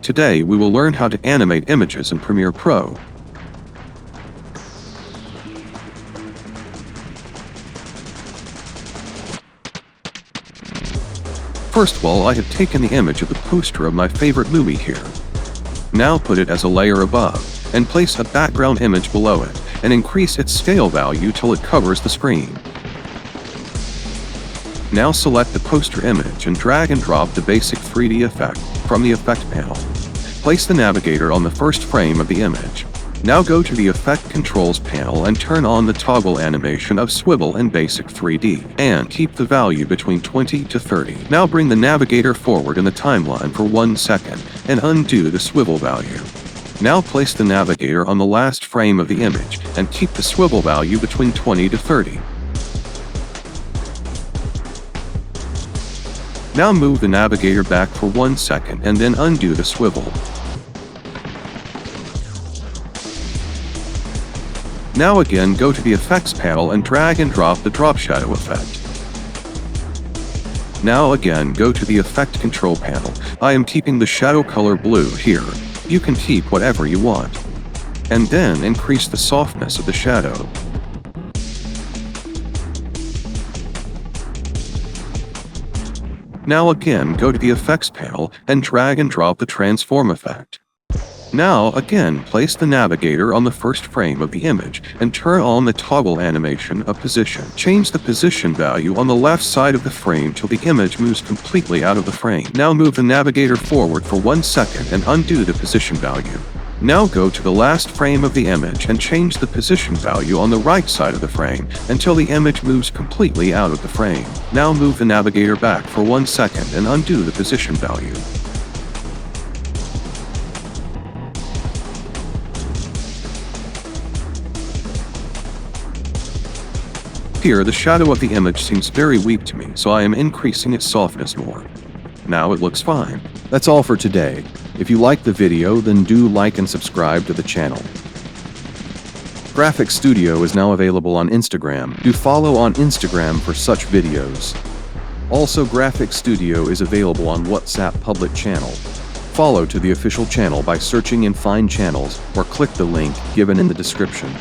Today we will learn how to animate images in Premiere Pro. First of all, I have taken the image of the poster of my favorite movie here. Now put it as a layer above, and place a background image below it, and increase its scale value till it covers the screen. Now select the poster image and drag and drop the basic 3D effect from the Effect panel. Place the navigator on the first frame of the image. Now go to the Effect Controls panel and turn on the toggle animation of Swivel in Basic 3D, and keep the value between 20 to 30. Now bring the navigator forward in the timeline for 1 second, and undo the swivel value. Now place the navigator on the last frame of the image, and keep the swivel value between 20 to 30. Now move the navigator back for 1 second and then undo the swivel. Now again go to the Effects panel and drag and drop the Drop Shadow effect. Now again go to the Effect Control panel. I am keeping the shadow color blue here. You can keep whatever you want. And then increase the softness of the shadow. Now again go to the Effects panel and drag and drop the Transform effect. Now again place the navigator on the first frame of the image and turn on the toggle animation of position. Change the position value on the left side of the frame till the image moves completely out of the frame. Now move the navigator forward for 1 second and undo the position value. Now go to the last frame of the image and change the position value on the right side of the frame until the image moves completely out of the frame. Now move the navigator back for 1 second and undo the position value. Here, the shadow of the image seems very weak to me, so I am increasing its softness more. Now it looks fine. That's all for today. If you liked the video, then do like and subscribe to the channel. Graphic Studio is now available on Instagram. Do follow on Instagram for such videos. Also, Graphic Studio is available on WhatsApp public channel. Follow to the official channel by searching in Find Channels or click the link given in the description.